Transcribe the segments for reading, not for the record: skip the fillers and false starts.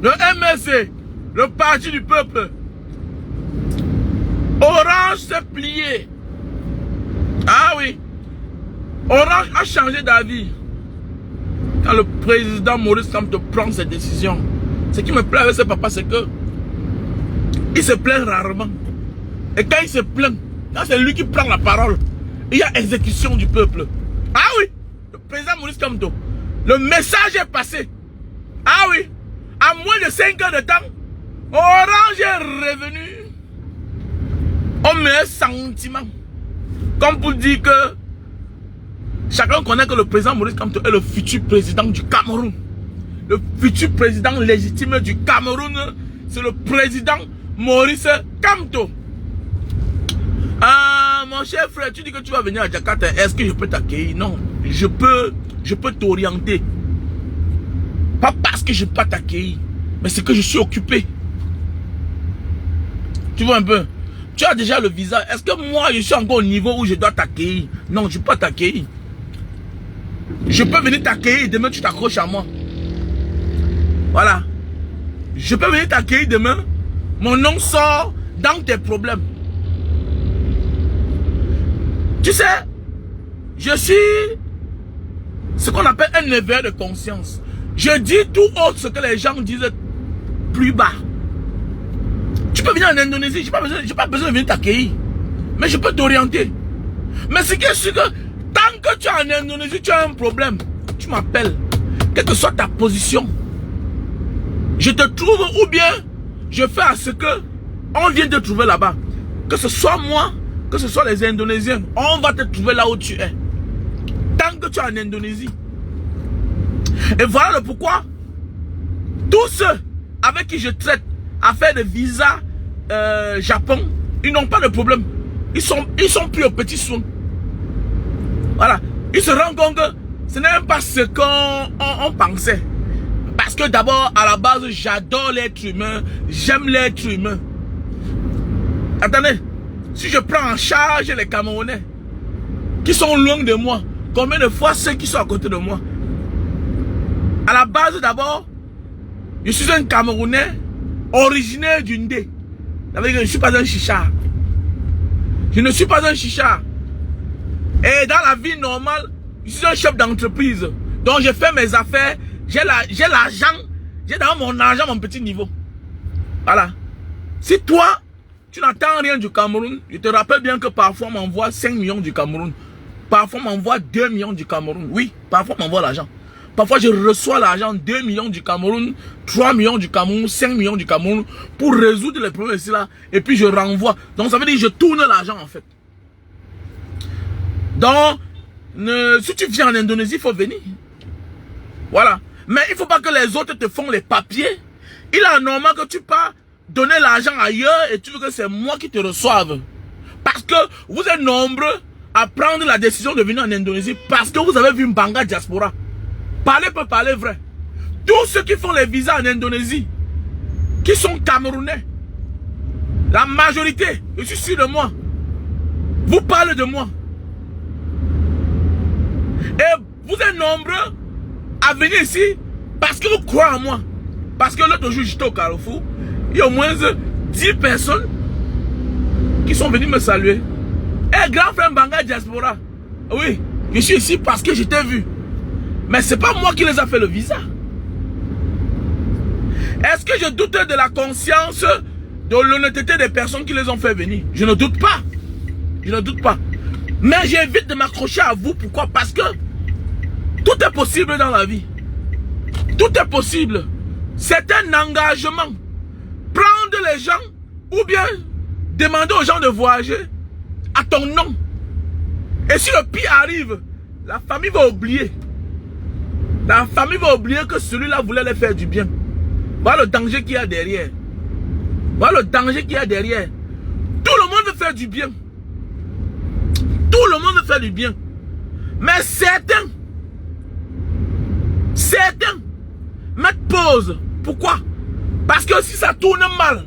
le MSC, le parti du peuple. Orange s'est plié. Ah oui. Orange a changé d'avis. Quand le président Maurice Kamto prend ses décisions, ce qui me plaît avec ce papa, c'est que il se plaint rarement. Et quand il se plaint, quand c'est lui qui prend la parole, il y a exécution du peuple. Ah oui, le président Maurice Kamto, le message est passé. Ah oui, à moins de 5 heures de temps, Orange est revenu au meilleur sentiment. Comme pour dire que chacun connaît que le président Maurice Kamto est le futur président du Cameroun. Le futur président légitime du Cameroun, c'est le président Maurice Kamto. Ah, mon cher frère, tu dis que tu vas venir à Jakarta. Est-ce que je peux t'accueillir? Non, je peux t'orienter. Pas parce que je ne peux pas t'accueillir, mais c'est que je suis occupé. Tu vois un peu? Tu as déjà le visa. Est-ce que moi, je suis encore au niveau où je dois t'accueillir? Non, je ne peux pas t'accueillir. Je peux venir t'accueillir et demain tu t'accroches à moi. Voilà. Je peux venir t'accueillir demain. Mon nom sort dans tes problèmes. Tu sais, je suis ce qu'on appelle un éveil de conscience. Je dis tout autre ce que les gens disent plus bas. Tu peux venir en Indonésie, je n'ai pas besoin de venir t'accueillir. Mais je peux t'orienter. Mais ce qui est sûr que tant que tu es en Indonésie, tu as un problème. Tu m'appelles. Quelle que soit ta position. Je te trouve ou bien je fais à ce que on vient te trouver là-bas. Que ce soit moi, que ce soit les Indonésiens, on va te trouver là où tu es. Tant que tu es en Indonésie. Et voilà le pourquoi. Tous ceux avec qui je traite à faire des visas Japon, ils n'ont pas de problème. Ils sont pris aux petits soins. Voilà. Ils se rendent compte que ce n'est même pas ce qu'on pensait. Parce que d'abord, à la base, j'adore l'être humain. J'aime l'être humain. Attendez. Si je prends en charge les Camerounais qui sont loin de moi, combien de fois ceux qui sont à côté de moi? À la base d'abord, je suis un Camerounais originaire du Ndé. Ça veut dire que je ne suis pas un chichard. Je ne suis pas un chichard. Et dans la vie normale, je suis un chef d'entreprise. Donc je fais mes affaires, j'ai l'argent, j'ai dans mon argent mon petit niveau. Voilà. Si toi, tu n'attends rien du Cameroun, je te rappelle bien que parfois on m'envoie 5 millions du Cameroun. Parfois on m'envoie 2 millions du Cameroun. Oui, parfois on m'envoie l'argent. Parfois je reçois l'argent, 2 millions du Cameroun, 3 millions du Cameroun, 5 millions du Cameroun pour résoudre les problèmes ici là. Et puis je renvoie. Donc ça veut dire que je tourne l'argent en fait. Donc, si tu viens en Indonésie, il faut venir. Voilà. Mais il ne faut pas que les autres te font les papiers. Il est normal que tu pars donner l'argent ailleurs et tu veux que c'est moi qui te reçoive. Parce que vous êtes nombreux à prendre la décision de venir en Indonésie parce que vous avez vu Mbanga Diaspora. Parler peut parler vrai. Tous ceux qui font les visas en Indonésie, qui sont Camerounais, la majorité, je suis sûr de moi, vous parlez de moi. Et vous êtes nombreux à venir ici parce que vous croyez en moi. Parce que l'autre jour, j'étais au Carrefour, il y a au moins 10 personnes qui sont venues me saluer. Et grand frère Mbanga Diaspora, oui, je suis ici parce que je t'ai vu. Mais c'est pas moi qui les a fait le visa. Est-ce que je doute de la conscience, de l'honnêteté des personnes qui les ont fait venir? Je ne doute pas. Je ne doute pas. Mais j'évite de m'accrocher à vous. Pourquoi? Parce que tout est possible dans la vie. Tout est possible. C'est un engagement. Prendre les gens ou bien demander aux gens de voyager à ton nom. Et si le pire arrive, la famille va oublier. La famille va oublier que celui-là voulait les faire du bien. Voilà le danger qu'il y a derrière. Voilà le danger qu'il y a derrière. Tout le monde veut faire du bien. Tout le monde veut faire du bien. Mais certains mettent pause. Pourquoi? Parce que si ça tourne mal,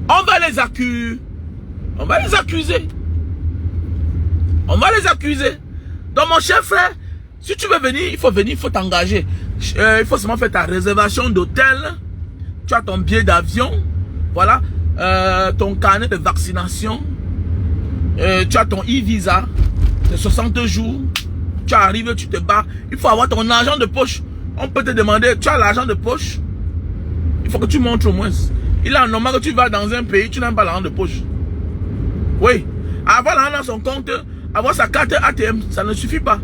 on va les accuser. On va les accuser. On va les accuser. Donc mon cher frère, si tu veux venir, il faut t'engager. Il faut seulement faire ta réservation d'hôtel. tu as ton billet d'avion, voilà, ton carnet de vaccination, tu as ton e-visa de 60 jours, tu arrives, tu te bats. Il faut avoir ton argent de poche. On peut te demander, tu as l'argent de poche? Il faut que tu montres au moins. Il est normal que tu vas dans un pays, tu n'as pas l'argent de poche. Oui. Avoir l'argent dans son compte, avoir sa carte ATM, ça ne suffit pas.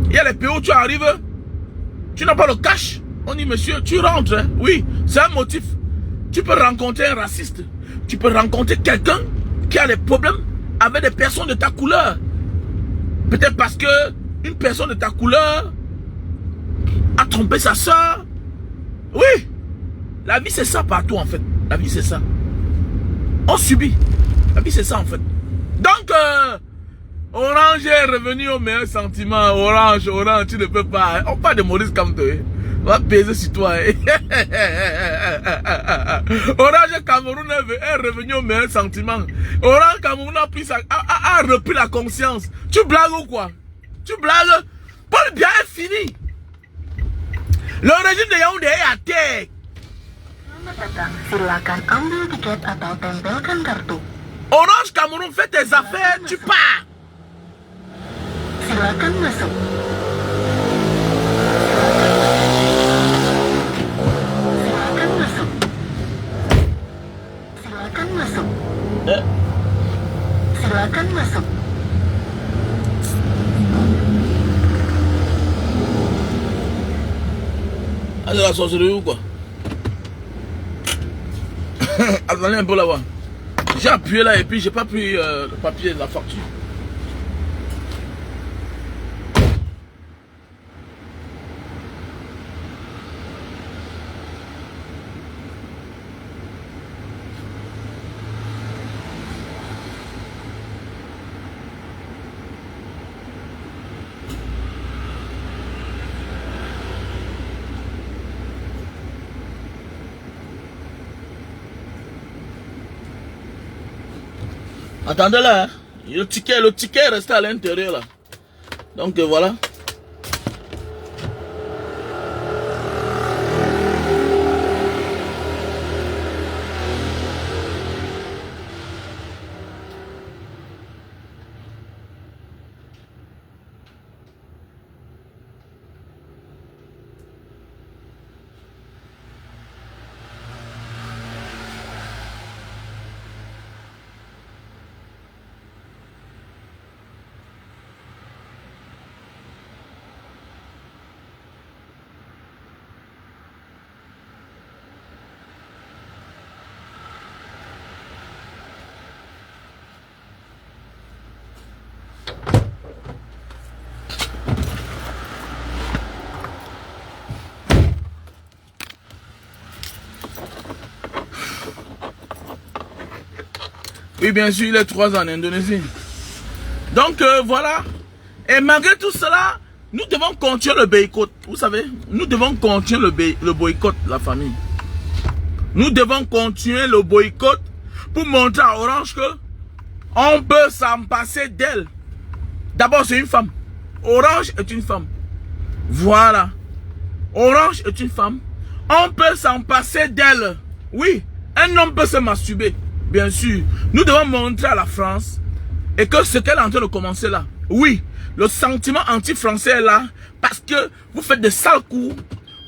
Il y a les pays où tu arrives, tu n'as pas le cash. On dit, monsieur, tu rentres. Hein? Oui, c'est un motif. Tu peux rencontrer un raciste. Tu peux rencontrer quelqu'un qui a des problèmes avec des personnes de ta couleur. Peut-être parce que une personne de ta couleur a trompé sa soeur. Oui. La vie, c'est ça partout, en fait. La vie, c'est ça. On subit. La vie, c'est ça, en fait. Donc, Orange est revenu au meilleur sentiment. Orange, tu ne peux pas. On parle de Maurice Kamto. On va peser sur toi. Orange Cameroun est revenu au meilleur sentiment. Orange Cameroun a repris la conscience. Tu blagues ou quoi? Tu blagues? Paul Biya est fini. Le régime de Yaoundé est à terre. Silakan ambil tiket atau tempelkan kartu. Orange Cameroun, fais tes affaires, tu pars. Silakan masuk. Silakan masuk. Silakan masuk. Silakan masuk. Ah, c'est la sorcellerie ou quoi? Attendez un peu là-bas. J'ai appuyé là et puis j'ai pas pris le papier de la facture. Attendez là, hein. Le ticket est resté à l'intérieur là. Donc voilà. Oui, bien sûr, il est 3 ans en Indonésie. Donc, voilà. Et malgré tout cela, nous devons continuer le boycott. Vous savez, nous devons continuer le boycott, la famille. Nous devons continuer le boycott pour montrer à Orange que on peut s'en passer d'elle. D'abord, c'est une femme. Orange est une femme. Voilà. Orange est une femme. On peut s'en passer d'elle. Oui, un homme peut se masturber. Bien sûr, nous devons montrer à la France et que ce qu'elle est en train de commencer là, oui, le sentiment anti-français est là parce que vous faites des sales coups,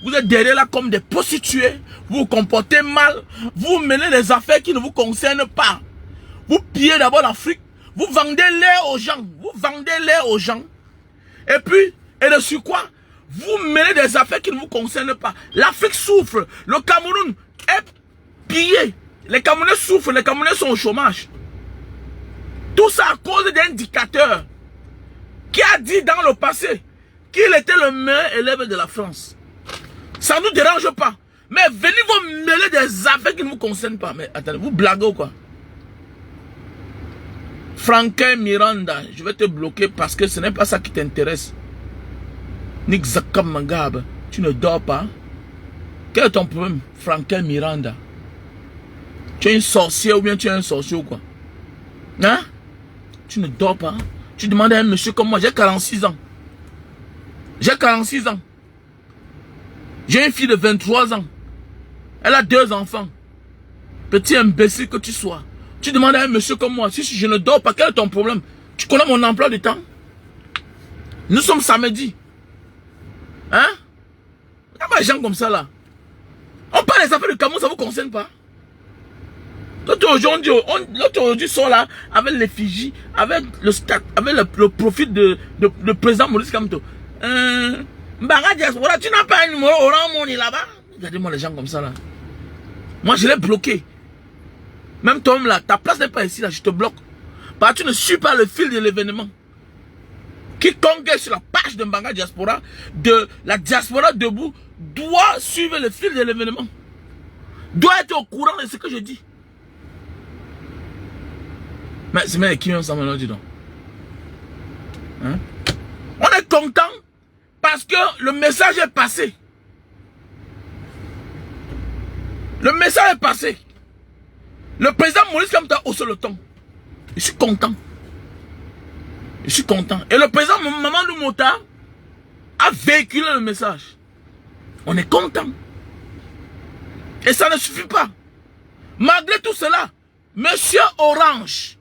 vous êtes derrière là comme des prostituées, vous vous comportez mal, vous menez des affaires qui ne vous concernent pas. Vous pillez d'abord l'Afrique, vous vendez l'air aux gens, et puis, et de surcroît, vous menez des affaires qui ne vous concernent pas. L'Afrique souffre, le Cameroun est pillé. Les Camerounais souffrent, les Camerounais sont au chômage. Tout ça à cause d'un dictateur qui a dit dans le passé qu'il était le meilleur élève de la France. Ça ne nous dérange pas. Mais venez vous mêler des affaires qui ne vous concernent pas. Mais attendez, vous blaguez ou quoi? Franquin Miranda, je vais te bloquer parce que ce n'est pas ça qui t'intéresse. Nick Zakam Mangab, tu ne dors pas. Quel est ton problème, Franquin Miranda? Tu es une sorcière ou bien tu es un sorcier ou quoi? Hein? Tu ne dors pas. Tu demandes à un monsieur comme moi, j'ai 46 ans. J'ai 46 ans. J'ai une fille de 23 ans. Elle a 2 enfants. Petit imbécile que tu sois. Tu demandes à un monsieur comme moi, si je ne dors pas, quel est ton problème? Tu connais mon emploi du temps? Nous sommes samedi. Hein? Il y a pas des gens comme ça là. On parle des affaires de Cameroun, ça ne vous concerne pas? L'autre aujourd'hui sont là avec l'effigie, avec le stat, avec le profil de président Maurice Kamto. Mbanga Diaspora, tu n'as pas un numéro Orange Money là-bas? Regardez-moi les gens comme ça là. Moi je l'ai bloqué. Même toi-même là, ta place n'est pas ici là, je te bloque. Parce que tu ne suis pas le fil de l'événement. Quiconque est sur la page de Mbanga Diaspora, de la Diaspora debout, doit suivre le fil de l'événement. Doit être au courant de ce que je dis. Mais c'est même qui ça maintenant, dis donc. Hein? On est content parce que le message est passé. Le message est passé. Le président Maurice Kamto a haussé le ton. Je suis content. Je suis content. Et le président Mamadou Mota a véhiculé le message. On est content. Et ça ne suffit pas. Malgré tout cela, Monsieur Orange,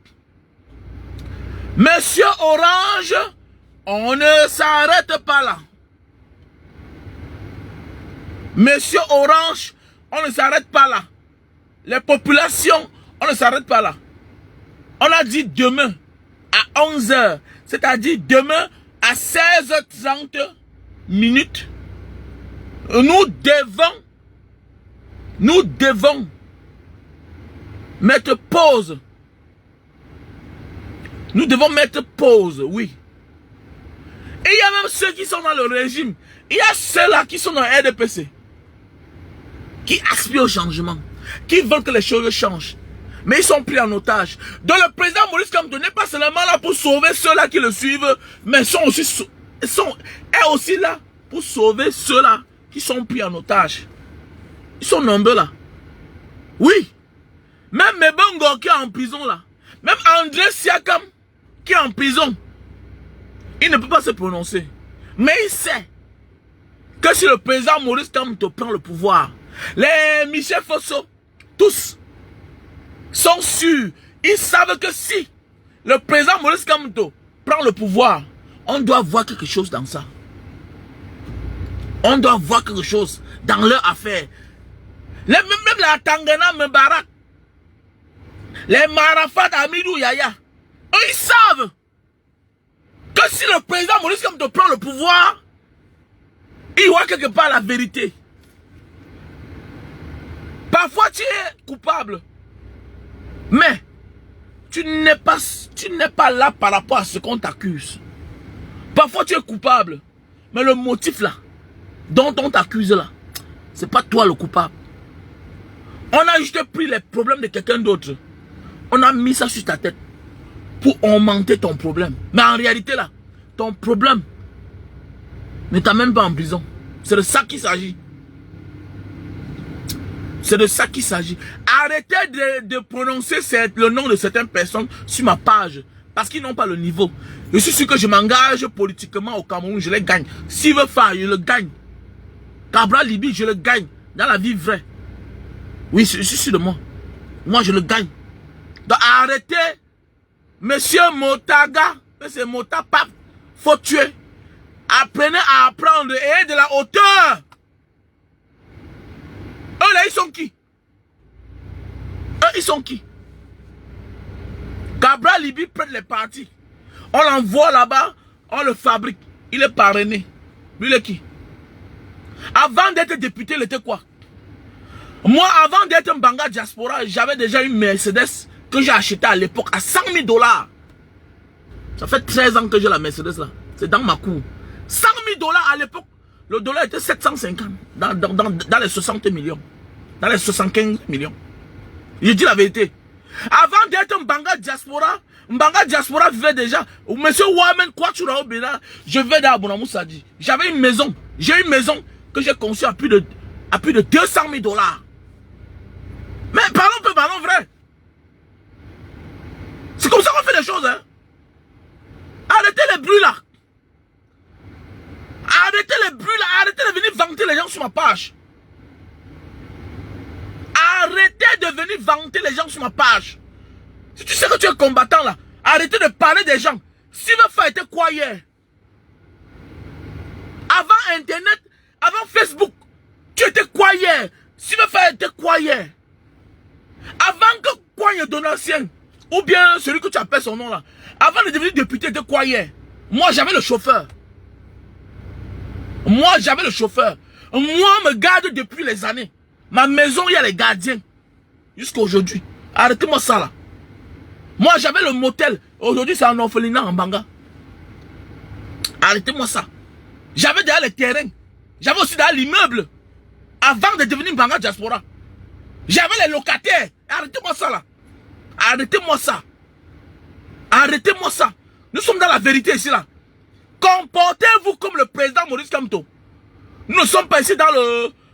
on ne s'arrête pas là. Monsieur Orange, on ne s'arrête pas là. Les populations, on ne s'arrête pas là. On a dit demain à 11h, c'est-à-dire demain à 16h30 minutes, nous devons mettre pause. Nous devons mettre pause, oui. Et il y a même ceux qui sont dans le régime. Il y a ceux-là qui sont dans le RDPC. Qui aspirent au changement. Qui veulent que les choses changent. Mais ils sont pris en otage. Donc le président Maurice Kamto n'est pas seulement là pour sauver ceux-là qui le suivent, mais est aussi là pour sauver ceux-là qui sont pris en otage. Ils sont nombreux là. Oui. Même Mebongo qui est en prison là. Même André Siakam qui est en prison. Il ne peut pas se prononcer. Mais il sait que si le président Maurice Kamto prend le pouvoir, les Michel Fosso, tous sont sûrs. Ils savent que si le président Maurice Kamto prend le pouvoir, on doit voir quelque chose dans ça. On doit voir quelque chose dans leur affaire. Même la Tangana Mbarak, les Marafat Amidou Yaya, eux, ils savent que si le président Maurice Kamto prend le pouvoir, il voit quelque part la vérité. Parfois tu es coupable, mais tu n'es pas là par rapport à ce qu'on t'accuse. Parfois tu es coupable, mais le motif là, dont on t'accuse là, c'est pas toi le coupable. On a juste pris les problèmes de quelqu'un d'autre. On a mis ça sur ta tête pour augmenter ton problème. Mais en réalité là, ton problème ne t'a même pas en prison. C'est de ça qu'il s'agit. C'est de ça qu'il s'agit. Arrêtez de prononcer le nom de certaines personnes sur ma page. Parce qu'ils n'ont pas le niveau. Je suis sûr que je m'engage politiquement au Cameroun, je les gagne. S'il veut faire, je le gagne. Cabral Libi, je le gagne. Dans la vie vraie. Oui, je suis sûr de moi. Moi, je le gagne. Donc arrêtez. Monsieur Motaga, c'est Motapap, faut tuer. Apprenez à apprendre et de la hauteur. Eux là, ils sont qui? Eux, ils sont qui? Cabral Libi prête les partis. On l'envoie là-bas, on le fabrique. Il est parrainé. Lui, il est qui? Avant d'être député, il était quoi? Moi, avant d'être Mbanga Diaspora, j'avais déjà une Mercedes que j'ai achetée à l'époque à 100 000 $. Ça fait 13 ans que j'ai la Mercedes là. C'est dans ma cour. 100 000 $ à l'époque. Le dollar était 750 dans les 60 millions. Dans les 75 millions. Je dis la vérité. Avant d'être Mbanga Diaspora vivait déjà. Monsieur Wamen Kwachura Obena, je vais dans Abonamou Sadi. J'avais une maison. J'ai une maison que j'ai conçue à plus de 200 000 $. Mais parlons vrai. C'est comme ça qu'on fait les choses, hein. Arrêtez les bruits là. Arrêtez les bruits là. Arrêtez de venir vanter les gens sur ma page. Arrêtez de venir vanter les gens sur ma page. Si tu sais que tu es combattant là, arrêtez de parler des gens. Silverfire était quoi hier? Avant Internet, avant Facebook, tu étais quoi hier? Silverfire était quoi hier? Avant que Kwame Donatien, ou bien celui que tu appelles son nom là, avant de devenir député, était quoi hier? Moi j'avais le chauffeur. Moi j'avais le chauffeur. Moi me garde depuis les années. Ma maison, il y a les gardiens. Jusqu'à aujourd'hui. Arrêtez-moi ça là. Moi j'avais le motel. Aujourd'hui c'est un orphelinat en Banga. Arrêtez-moi ça. J'avais déjà les terrains. J'avais aussi déjà l'immeuble. Avant de devenir Banga Diaspora. J'avais les locataires. Arrêtez-moi ça là. Arrêtez-moi ça. Arrêtez-moi ça. Nous sommes dans la vérité ici là. Comportez-vous comme le président Maurice Kamto. Nous ne sommes pas ici dans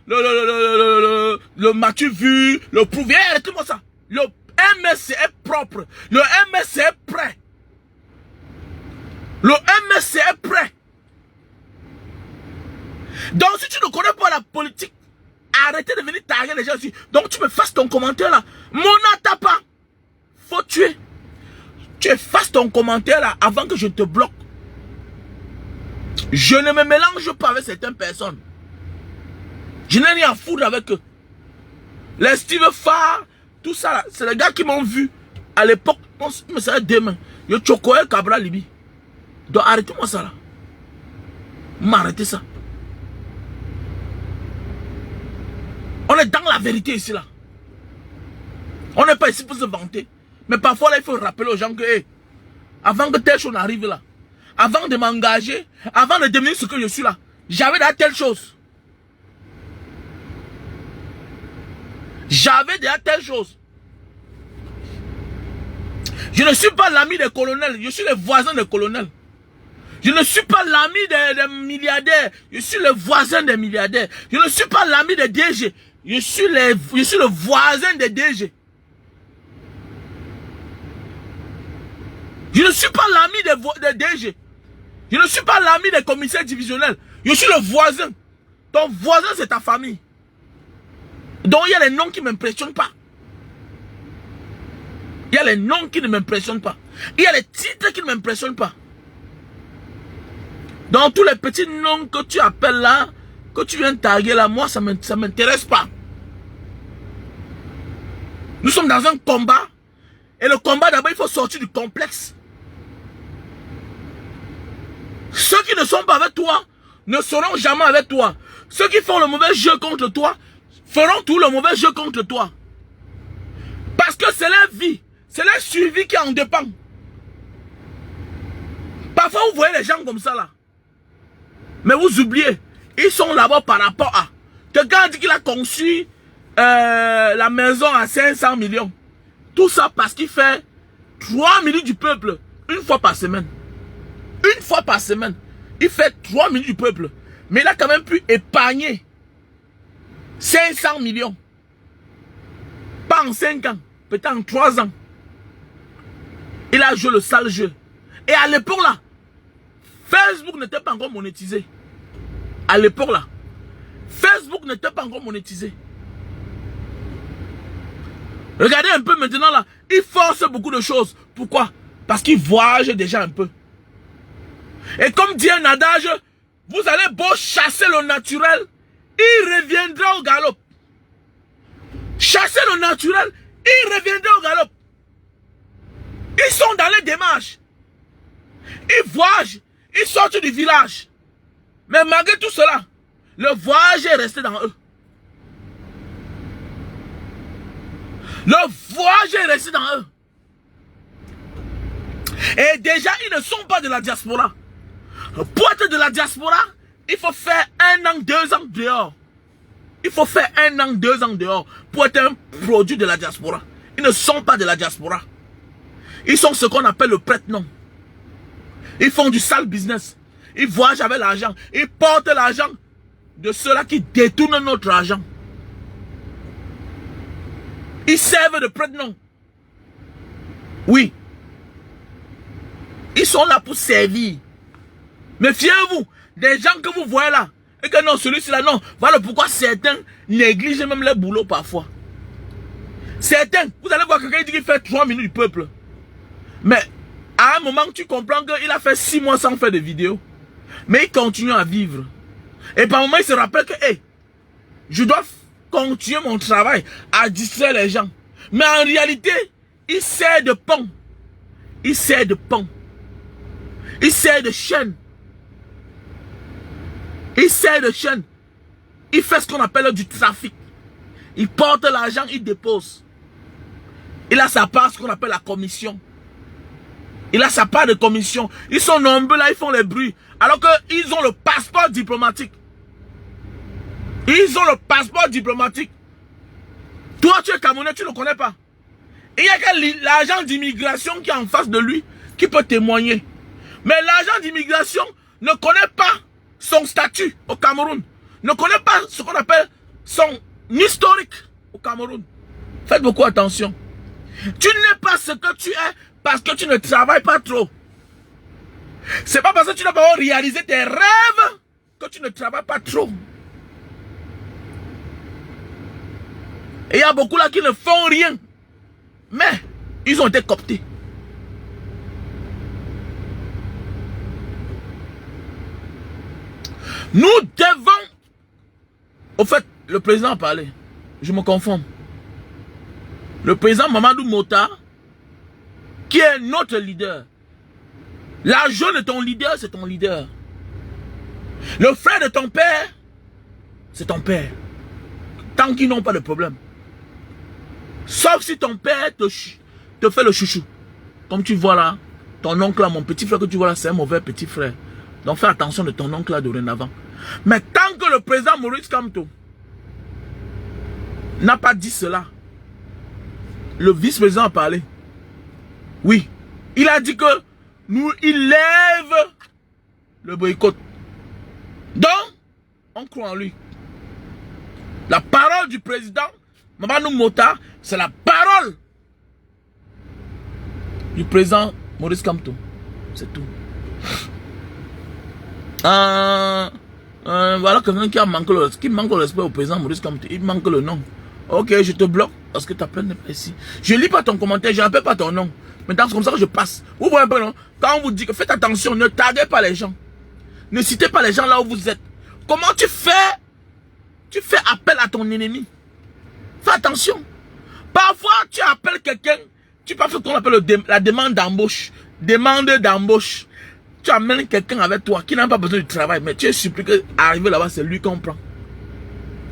le Mathieu Vu, le prouvé. Arrêtez-moi ça. Le MSC est propre. Le MSC est prêt. Le MSC est prêt. Donc si tu ne connais pas la politique, arrêtez de venir taguer les gens ici. Donc tu me fasses ton commentaire là. Mona Tapa. Faut tuer. Tu effaces ton commentaire là avant que je te bloque. Je ne me mélange pas avec certaines personnes. Je n'ai rien à foutre avec eux. Les Steve Farr, tout ça là, c'est les gars qui m'ont vu à l'époque. Mais ça va demain. Yo Chokoé Cabra Libi. Donc arrêtez-moi ça là. M'arrêtez ça. On est dans la vérité ici là. On n'est pas ici pour se vanter. Mais parfois là, il faut rappeler aux gens que hey, avant que telle chose n'arrive là, avant de m'engager, avant de devenir ce que je suis là, j'avais déjà telle chose. J'avais déjà telle chose. Je ne suis pas l'ami des colonels, je suis le voisin des colonels. Je ne suis pas l'ami des milliardaires, je suis le voisin des milliardaires. Je ne suis pas l'ami des DG, je suis le voisin des DG. Je ne suis pas l'ami des DG. Je ne suis pas l'ami des commissaires divisionnels. Je suis le voisin. Ton voisin, c'est ta famille. Donc, il y a les noms qui ne m'impressionnent pas. Il y a les noms qui ne m'impressionnent pas. Il y a les titres qui ne m'impressionnent pas. Donc, tous les petits noms que tu appelles là, que tu viens taguer là, moi, ça ne m'intéresse pas. Nous sommes dans un combat. Et le combat, d'abord, il faut sortir du complexe. Ceux qui ne sont pas avec toi ne seront jamais avec toi. Ceux qui font le mauvais jeu contre toi feront tout le mauvais jeu contre toi. Parce que c'est leur vie, c'est leur survie qui en dépend. Parfois vous voyez les gens comme ça là. Mais vous oubliez, ils sont là-bas par rapport à. Quelqu'un dit qu'il a conçu la maison à 500 millions. Tout ça parce qu'il fait 3 minutes du peuple une fois par semaine. Une fois par semaine. Il fait 3 minutes du peuple. Mais il a quand même pu épargner 500 millions. Pas en 5 ans. Peut-être en 3 ans. Il a joué le sale jeu. Et à l'époque là, Facebook n'était pas encore monétisé. À l'époque là, Facebook n'était pas encore monétisé. Regardez un peu maintenant là, il force beaucoup de choses. Pourquoi? Parce qu'il voyage déjà un peu. Et comme dit un adage, vous allez beau chasser le naturel, il reviendra au galop. Chasser le naturel, il reviendra au galop. Ils sont dans les démarches. Ils voyagent, ils sortent du village. Mais malgré tout cela, le voyage est resté dans eux. Le voyage est resté dans eux. Et déjà, ils ne sont pas de la diaspora. Pour être de la diaspora, il faut faire 1 an, 2 ans dehors. Il faut faire 1 an, 2 ans dehors pour être un produit de la diaspora. Ils ne sont pas de la diaspora. Ils sont ce qu'on appelle le prête-nom. Ils font du sale business. Ils voyagent avec l'argent. Ils portent l'argent de ceux-là qui détournent notre argent. Ils servent de prête-nom. Oui. Ils sont là pour servir. Mais fiez-vous, des gens que vous voyez là, et que non, celui-ci là, non. Voilà pourquoi certains négligent même leur boulot parfois. Certains, vous allez voir quelqu'un qui dit qu'il fait 3 minutes du peuple. Mais à un moment, tu comprends qu'il a fait 6 mois sans faire de vidéos. Mais il continue à vivre. Et par moment, il se rappelle que, hey, je dois continuer mon travail à distraire les gens. Mais en réalité, il sert de pont. Il sert de pont. Il sert de chaîne. Il sert de chaîne. Il fait ce qu'on appelle du trafic. Il porte l'argent, il dépose. Il a sa part, ce qu'on appelle la commission. Il a sa part de commission. Ils sont nombreux là, ils font les bruits. Alors qu'ils ont le passeport diplomatique. Ils ont le passeport diplomatique. Toi, tu es Camerounais, tu ne le connais pas. Il n'y a que l'agent d'immigration qui est en face de lui qui peut témoigner. Mais l'agent d'immigration ne connaît pas son statut au Cameroun. Ne connaît pas ce qu'on appelle son historique au Cameroun. Faites beaucoup attention. Tu n'es pas ce que tu es parce que tu ne travailles pas trop. C'est pas parce que tu n'as pas réalisé tes rêves que tu ne travailles pas trop. Et il y a beaucoup là qui ne font rien. Mais ils ont été cooptés. Nous devons... Au fait, le président a parlé. Je me confonds. Le président Mamadou Mota, qui est notre leader. L'argent de ton leader, c'est ton leader. Le frère de ton père, c'est ton père. Tant qu'ils n'ont pas de problème. Sauf si ton père te fait le chouchou. Comme tu vois là, ton oncle là, mon petit frère que tu vois là, c'est un mauvais petit frère. Donc fais attention de ton oncle là dorénavant. Mais tant que le président Maurice Kamto n'a pas dit cela, le vice-président a parlé. Oui, il a dit que nous, il lève le boycott. Donc, on croit en lui. La parole du président Mamadou Mota, c'est la parole du président Maurice Kamto. C'est tout. Voilà quelqu'un qui manque le respect au président Maurice Kamto. Il manque le nom. Ok, je te bloque parce que ta peine n'est pas ici. Je lis pas ton commentaire, je n'appelle pas ton nom. Maintenant, c'est comme ça que je passe. Vous voyez un peu, non? Quand on vous dit que faites attention, ne taguez pas les gens. Ne citez pas les gens là où vous êtes. Comment tu fais? Tu fais appel à ton ennemi. Fais attention. Parfois, tu appelles quelqu'un, tu peux faire ce qu'on appelle la demande d'embauche. Demande d'embauche. Tu amènes quelqu'un avec toi qui n'a pas besoin du travail, mais tu es surpris qu'arriver là-bas, c'est lui qu'on prend.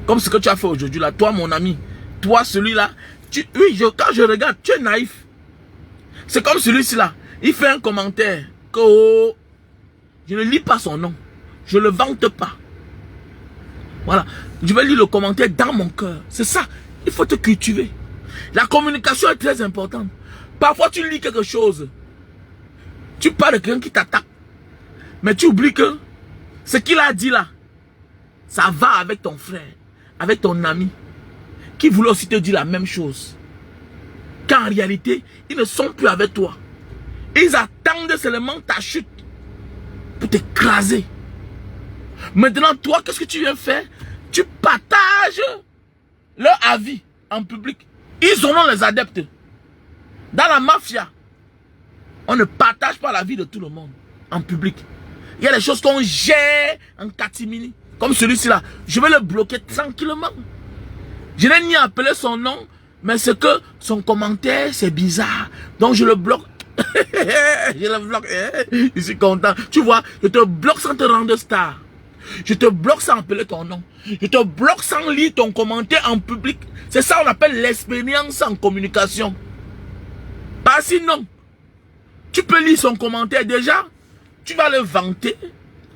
Comme ce que tu as fait aujourd'hui là. Toi, mon ami, toi, celui-là, oui, quand je regarde, tu es naïf. C'est comme celui-ci là. Il fait un commentaire que je ne lis pas son nom. Je ne le vante pas. Voilà. Je vais lire le commentaire dans mon cœur. C'est ça. Il faut te cultiver. La communication est très importante. Parfois, tu lis quelque chose. Tu parles de quelqu'un qui t'attaque. Mais tu oublies que ce qu'il a dit là, ça va avec ton frère, avec ton ami, qui voulait aussi te dire la même chose. Qu'en réalité, ils ne sont plus avec toi. Ils attendent seulement ta chute pour t'écraser. Maintenant, toi, qu'est-ce que tu viens faire? Tu partages leur avis en public. Ils auront les adeptes. Dans la mafia, on ne partage pas la vie de tout le monde en public. Il y a des choses qu'on gère en catimini. Comme celui-ci là. Je vais le bloquer tranquillement. Je n'ai ni appelé son nom, mais c'est que son commentaire, c'est bizarre. Donc je le bloque. Je le bloque. Je suis content. Tu vois, je te bloque sans te rendre star. Je te bloque sans appeler ton nom. Je te bloque sans lire ton commentaire en public. C'est ça qu'on appelle l'expérience en communication. Pas sinon. Tu peux lire son commentaire déjà. Tu vas le vanter.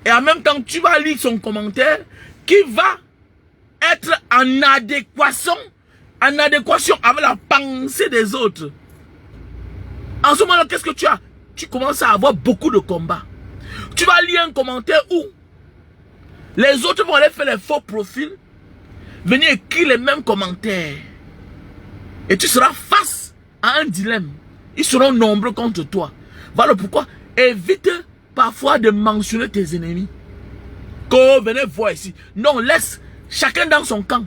Et en même temps, tu vas lire son commentaire qui va être en adéquation avec la pensée des autres. En ce moment-là, qu'est-ce que tu as? Tu commences à avoir beaucoup de combats. Tu vas lire un commentaire où les autres vont aller faire les faux profils, venir écrire les mêmes commentaires. Et tu seras face à un dilemme. Ils seront nombreux contre toi. Voilà pourquoi évite parfois de mentionner tes ennemis. Que venez voir ici. Non, laisse chacun dans son camp.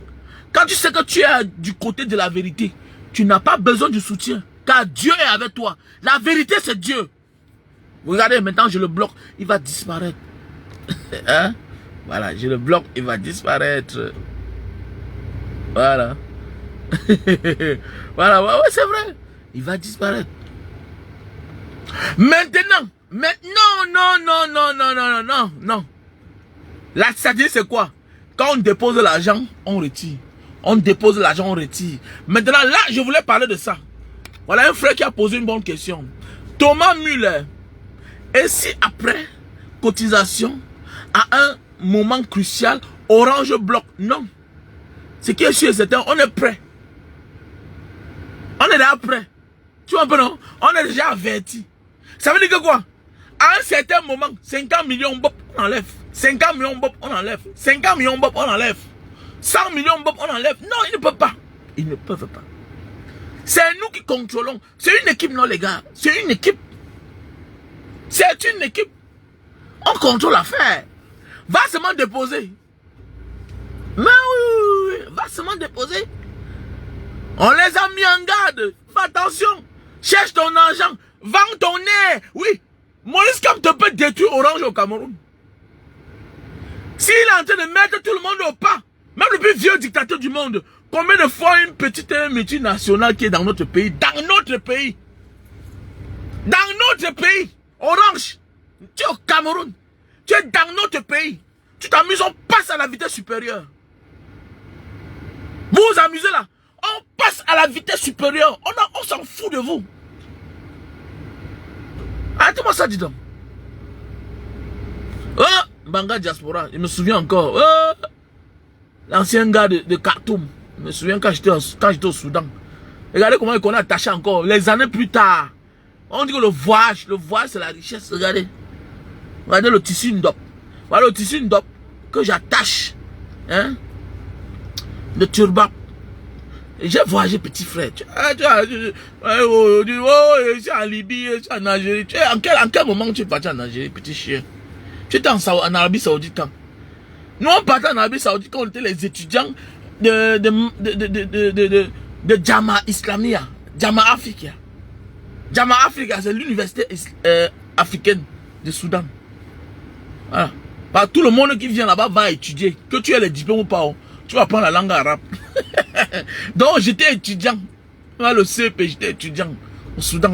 Quand tu sais que tu es du côté de la vérité, tu n'as pas besoin du soutien. Car Dieu est avec toi. La vérité, c'est Dieu. Regardez, maintenant, je le bloque. Il va disparaître. Hein? Voilà, je le bloque. Il va disparaître. Voilà. Voilà, ouais, c'est vrai. Il va disparaître. Maintenant, non. La stratégie, c'est quoi? Quand on dépose l'argent, on retire. On dépose l'argent, on retire. Maintenant, là, je voulais parler de ça. Voilà un frère qui a posé une bonne question. Thomas Müller. Et si après cotisation, à un moment crucial, Orange bloque? Non. Ce qui est sûr, c'est on est prêt. On est là prêt. Tu vois un peu, non? On est déjà averti. Ça veut dire que quoi? À un certain moment, 50 millions bob, on enlève. 50 millions bob, on enlève. 50 millions bob, on enlève. 100 millions bob, on enlève. Non, ils ne peuvent pas. Ils ne peuvent pas. C'est nous qui contrôlons. C'est une équipe, non, les gars. C'est une équipe. C'est une équipe. On contrôle l'affaire. Va seulement déposer. Mais oui. Va seulement déposer. On les a mis en garde. Fais attention. Cherche ton argent. Vends ton nez. Oui. Maurice Kamto peut détruire Orange au Cameroun. S'il est en train de mettre tout le monde au pas, même le plus vieux dictateur du monde, combien de fois une petite multinationale qui est dans notre pays, Orange, tu es au Cameroun, tu es dans notre pays, tu t'amuses, on passe à la vitesse supérieure. Vous vous amusez là, on passe à la vitesse supérieure, on s'en fout de vous. Arrêtez-moi ça, dis donc. Oh, Banga Diaspora, je me souviens encore. Oh, l'ancien gars de Khartoum. Je me souviens quand j'étais au Soudan. Regardez comment on est attaché encore. Les années plus tard. On dit que le voyage c'est la richesse. Regardez. Regardez le tissu Ndop. Voilà le tissu Ndop que j'attache. Hein? Le turban. J'ai voyagé, petit frère. Je suis en Libye, je suis en Algérie. En quel moment tu es parti en Algérie, petit chien? Tu étais en Arabie Saoudite. Nous, on partait en Arabie Saoudite quand on était les étudiants de Jama Islamia. Jama Africa. Jama Africa, c'est l'université africaine de Soudan. Voilà. Bah, tout le monde qui vient là-bas va étudier. Que tu aies les diplômes ou pas, tu vas apprendre la langue arabe. Donc, j'étais étudiant. Le CEP, j'étais étudiant au Soudan.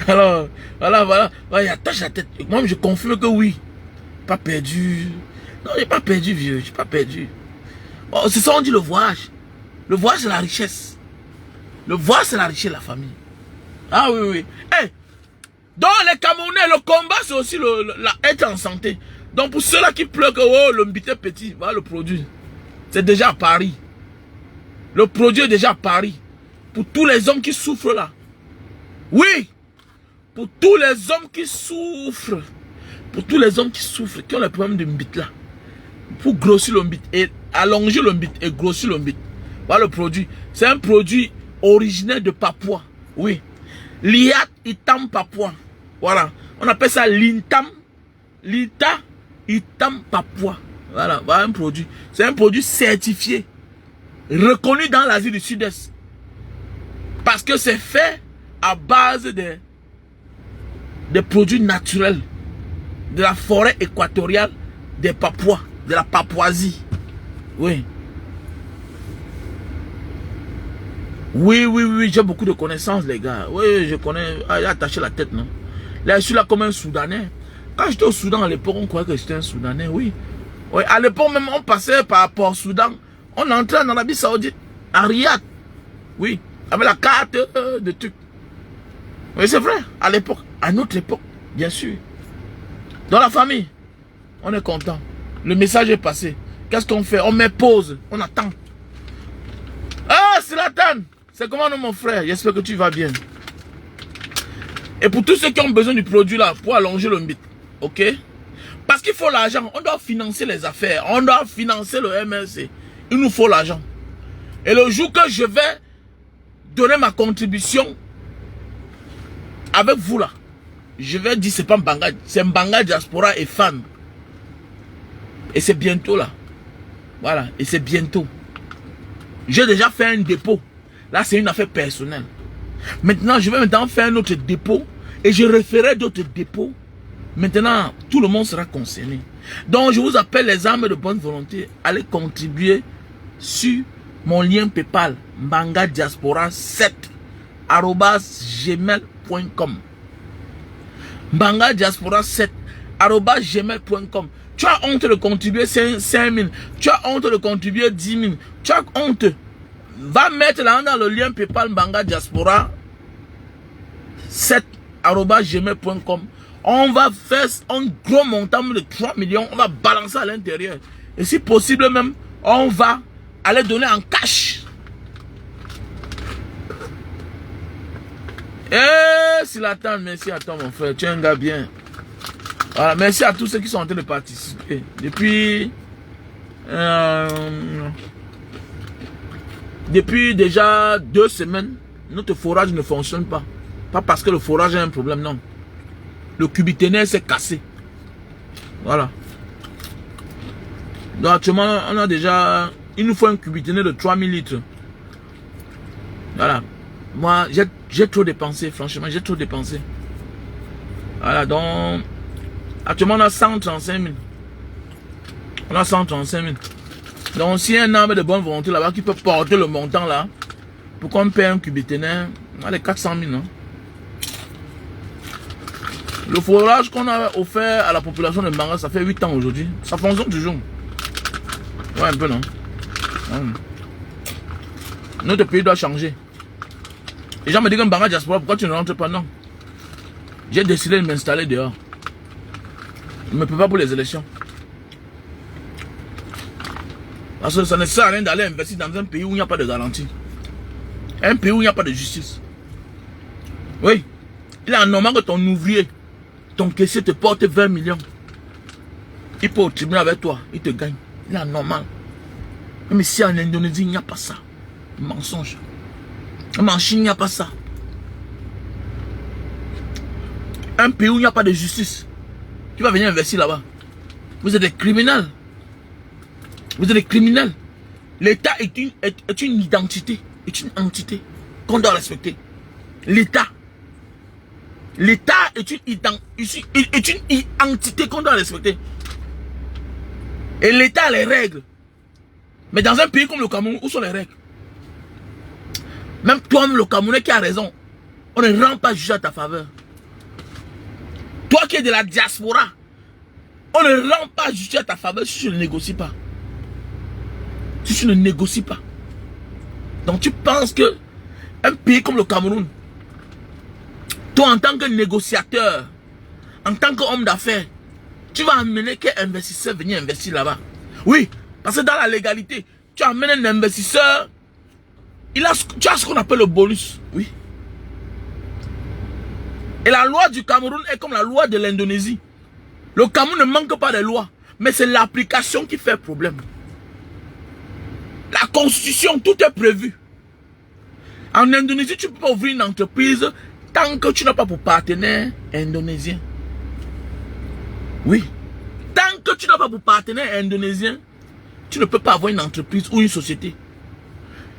Alors, voilà. Il attache la tête. Moi, je confirme que oui. Pas perdu. Non, j'ai pas perdu, vieux. J'ai pas perdu. Bon, c'est ça, on dit le voyage. Le voyage, c'est la richesse. Le voyage, c'est la richesse de la famille. Ah oui. Hey, dans les Camerounais, le combat, c'est aussi être en santé. Donc, pour ceux-là qui pleurent que le mbité petit, voilà le produit. C'est déjà à Paris. Le produit est déjà à Paris. Pour tous les hommes qui souffrent là. Oui. Pour tous les hommes qui souffrent. Pour tous les hommes qui souffrent, qui ont le problème de mbit là. Pour grossir le mbit et allonger le mbit et grossir le mbit. Voilà le produit. C'est un produit originaire de Papouas. Oui. Liat Itam Papouas. Voilà. On appelle ça l'Intam. Lita Itam Papouas. Voilà un produit. C'est un produit certifié. Reconnu dans l'Asie du Sud-Est. Parce que c'est fait à base des produits naturels. De la forêt équatoriale des Papouas. De la Papouasie. Oui. Oui, j'ai beaucoup de connaissances, les gars. Oui, je connais. J'ai attaché la tête, non? Là, je suis là comme un Soudanais. Quand j'étais au Soudan à l'époque, on croyait que j'étais un Soudanais, oui. Oui, à l'époque même, on passait par Port-Soudan. On entrait en Arabie Saoudite, à Riyad. Oui, avec la carte de trucs. Oui, c'est vrai, à l'époque, à notre époque, bien sûr. Dans la famille, on est content. Le message est passé. Qu'est-ce qu'on fait? On met pause, on attend. Ah, Zlatan, c'est comment non, mon frère? J'espère que tu vas bien. Et pour tous ceux qui ont besoin du produit là, pour allonger le mbit, ok? Parce qu'il faut l'argent, on doit financer les affaires, on doit financer le MLC. Il nous faut l'argent. Et le jour que je vais donner ma contribution avec vous là, je vais dire c'est pas Mbanga, c'est Mbanga Diaspora et fan. Et c'est bientôt là. Voilà, et c'est bientôt. J'ai déjà fait un dépôt Là, c'est une affaire personnelle. Maintenant, je vais maintenant faire un autre dépôt et je referai d'autres dépôts. Maintenant, tout le monde sera concerné. Donc, je vous appelle les âmes de bonne volonté. Allez contribuer sur mon lien PayPal, mbangadiaspora7@gmail.com. mbangadiaspora7@gmail.com. Tu as honte de contribuer 5 000. Tu as honte de contribuer 10 000. Tu as honte. Va mettre là dans le lien PayPal mbangadiaspora7@gmail.com. On va faire un gros montant de 3 millions. On va balancer à l'intérieur. Et si possible même, on va aller donner en cash. Eh, Silatan, merci à toi mon frère. Tu es un gars bien. Voilà, merci à tous ceux qui sont en train de participer. Depuis déjà 2 semaines, notre forage ne fonctionne pas. Pas parce que le forage a un problème, non. Le cubiténaire s'est cassé. Voilà. Donc actuellement, on a déjà... Il nous faut un cubiténaire de 3000 litres. Voilà. Moi, j'ai trop dépensé, franchement, j'ai trop dépensé. Voilà, donc... Actuellement, on a 135 000. On a 135 000. Donc, s'il y a un homme de bonne volonté là-bas qui peut porter le montant là, pour qu'on paye un cubiténaire, on a les 400 000. Hein. Le forage qu'on a offert à la population de Mbanga, ça fait 8 ans aujourd'hui. Ça fonctionne toujours. Ouais, un peu, non? Notre pays doit changer. Les gens me disent que Mbanga Diaspora, pourquoi tu ne rentres pas? Non. J'ai décidé de m'installer dehors. Je ne me prépare pour les élections. Parce que ça ne sert à rien d'aller investir dans un pays où il n'y a pas de garantie. Un pays où il n'y a pas de justice. Oui. Il est anormal que ton ouvrier, ton caissier te porte 20 millions. Il peut au tribunal avec toi, il te gagne. Il est anormal. Même ici en Indonésie, il n'y a pas ça. Mensonge. Même en Chine, il n'y a pas ça. Un pays où il n'y a pas de justice. Tu vas venir investir là-bas. Vous êtes des criminels. Vous êtes des criminels. L'État est une identité, est une entité qu'on doit respecter. L'État. L'État est une entité qu'on doit respecter. Et l'État a les règles. Mais dans un pays comme le Cameroun, où sont les règles? Même toi-même, le Camerounais qui a raison, on ne rend pas juge à ta faveur. Toi qui es de la diaspora, on ne rend pas juge à ta faveur si tu ne négocies pas. Si tu ne négocies pas. Donc tu penses que un pays comme le Cameroun, toi en tant que négociateur, en tant qu'homme d'affaires, tu vas amener quel investisseur venir investir là-bas? Oui, parce que dans la légalité, tu amènes un investisseur, tu as ce qu'on appelle le bonus. Oui. Et la loi du Cameroun est comme la loi de l'Indonésie. Le Cameroun ne manque pas de lois, mais c'est l'application qui fait problème. La constitution, tout est prévu. En Indonésie, tu ne peux pas ouvrir une entreprise tant que tu n'as pas pour partenaire indonésien. Oui. Tant que tu n'as pas pour partenaire indonésien, tu ne peux pas avoir une entreprise ou une société.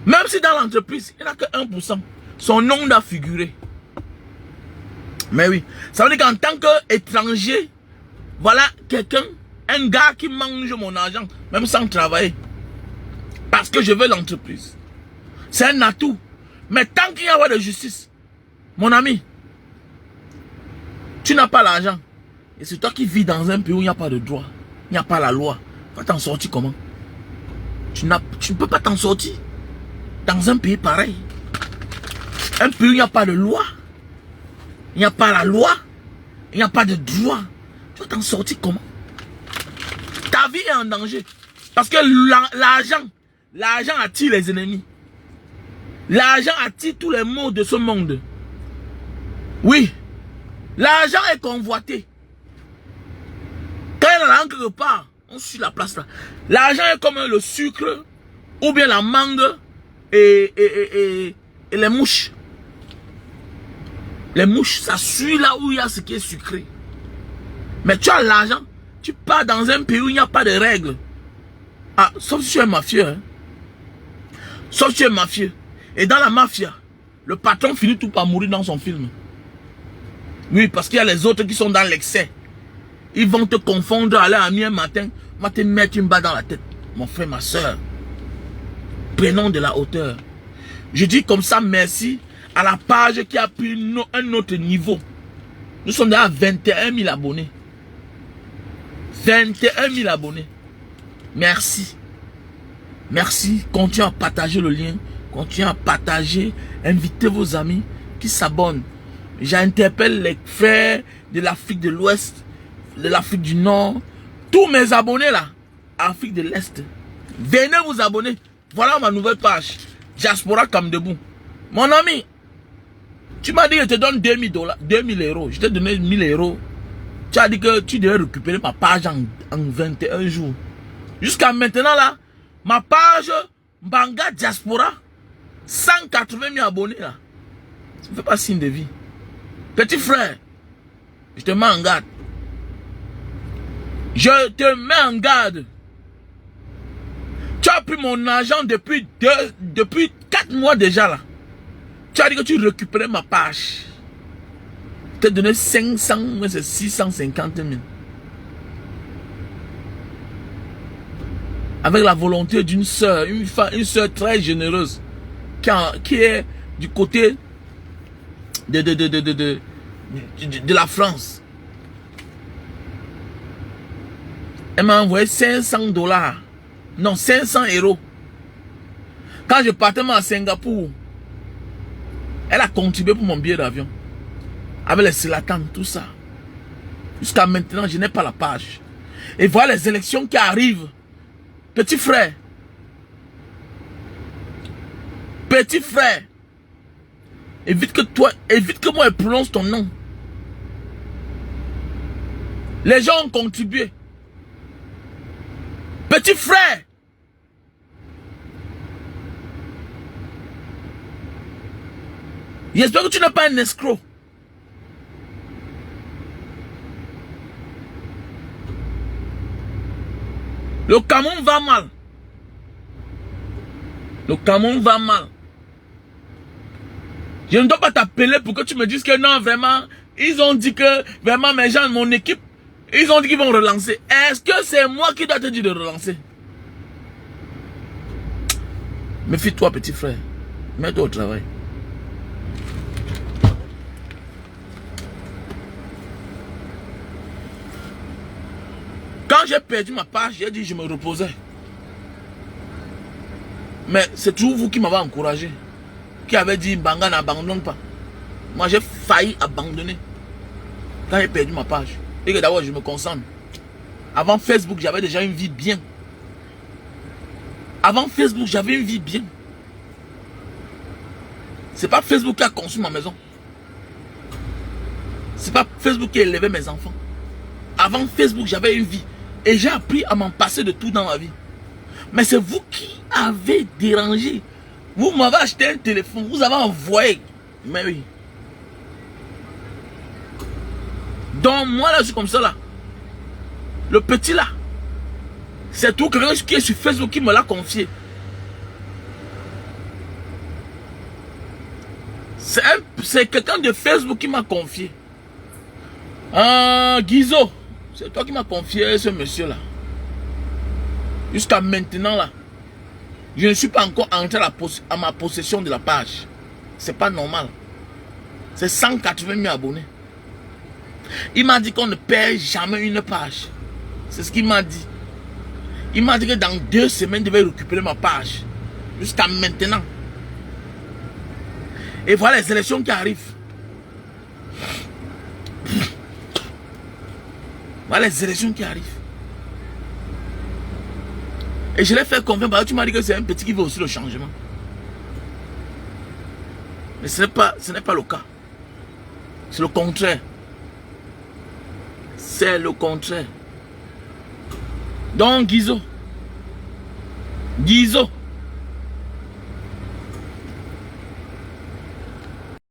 Même si dans l'entreprise, il n'y a que 1%. Son nom doit figurer. Mais oui. Ça veut dire qu'en tant qu'étranger, voilà quelqu'un, un gars qui mange mon argent, même sans travailler. Parce que je veux l'entreprise. C'est un atout. Mais tant qu'il y a pas de justice, mon ami, tu n'as pas l'argent. Et c'est toi qui vis dans un pays où il n'y a pas de droit. Il n'y a pas la loi. Tu vas t'en sortir comment? Tu ne peux pas t'en sortir. Dans un pays pareil. Un pays où il n'y a pas de loi. Il n'y a pas la loi. Il n'y a pas de droit. Tu vas t'en sortir comment? Ta vie est en danger. Parce que l'argent attire les ennemis. L'argent attire tous les maux de ce monde. Oui. L'argent est convoité. Quand il y a quelque part, on suit la place là. L'argent est comme le sucre, ou bien la mangue et les mouches. Les mouches, ça suit là où il y a ce qui est sucré. Mais tu as l'argent, tu pars dans un pays où il n'y a pas de règles. Ah, sauf si tu es mafieux. Hein. Sauf si tu es mafieux. Et dans la mafia, le patron finit tout par mourir dans son film. Oui, parce qu'il y a les autres qui sont dans l'excès. Ils vont te confondre à l'heure à un matin. Va te mettre une balle dans la tête. Mon frère, ma soeur. Prenons de la hauteur. Je dis comme ça merci à la page qui a pris un autre niveau. Nous sommes déjà à 21 000 abonnés. 21 000 abonnés. Merci. Merci. Continuez à partager le lien. Continuez à partager. Invitez vos amis qui s'abonnent. J'interpelle les frères de l'Afrique de l'Ouest, de l'Afrique du Nord. Tous mes abonnés là, Afrique de l'Est. Venez vous abonner. Voilà ma nouvelle page. Diaspora Kamdebou. Mon ami, tu m'as dit que je te donne 2000 $, 2000 €. Je t'ai donné 1000 €. Tu as dit que tu devais récupérer ma page en 21 jours. Jusqu'à maintenant là, ma page Mbanga Diaspora, 180 000 abonnés là. Ça ne fait pas signe de vie. Petit frère, je te mets en garde. Je te mets en garde. Tu as pris mon argent depuis 4 mois déjà là. Tu as dit que tu récupérais ma page. Je t'ai donné 500, mais c'est 650 000. Avec la volonté d'une soeur, une soeur très généreuse, qui est du côté de la France. Elle m'a envoyé 500 $. Non, 500 €. Quand je partais à Singapour, elle a contribué pour mon billet d'avion. Avec les Silatan, tout ça. Jusqu'à maintenant, je n'ai pas la page. Et voilà les élections qui arrivent. Petit frère. Petit frère. Évite que moi je prononce ton nom. Les gens ont contribué. Petit frère. J'espère que tu n'es pas un escroc. Le Cameroun va mal. Le Cameroun va mal. Je ne dois pas t'appeler pour que tu me dises que non, vraiment, ils ont dit que, vraiment, mes gens, mon équipe, ils ont dit qu'ils vont relancer. Est-ce que c'est moi qui dois te dire de relancer? Méfie-toi, petit frère. Mets-toi au travail. Quand j'ai perdu ma page, j'ai dit que je me reposais. Mais c'est toujours vous qui m'avez encouragé. Qui avait dit Mbanga n'abandonne pas. Moi j'ai failli abandonner. Quand j'ai perdu ma page. Et que d'abord je me concentre. Avant Facebook, j'avais déjà une vie bien. Avant Facebook, j'avais une vie bien. C'est pas Facebook qui a conçu ma maison. C'est pas Facebook qui a élevé mes enfants. Avant Facebook, j'avais une vie. Et j'ai appris à m'en passer de tout dans ma vie. Mais c'est vous qui avez dérangé. Vous m'avez acheté un téléphone. Vous avez envoyé. Mais oui. Donc moi là, je suis comme ça là. Le petit là. C'est tout quelqu'un qui est sur Facebook qui me l'a confié. C'est quelqu'un de Facebook qui m'a confié. Guizo. C'est toi qui m'as confié ce monsieur là. Jusqu'à maintenant là. Je ne suis pas encore entré à ma possession de la page. C'est pas normal. C'est 180 000 abonnés. Il m'a dit qu'on ne perd jamais une page. C'est ce qu'il m'a dit. Il m'a dit que dans 2 semaines, je vais récupérer ma page. Jusqu'à maintenant. Et voilà les élections qui arrivent. Voilà les élections qui arrivent. Et je l'ai fait convaincre parce que tu m'as dit que c'est un petit qui veut aussi le changement. Mais ce n'est pas le cas. C'est le contraire. C'est le contraire. Donc Guizo.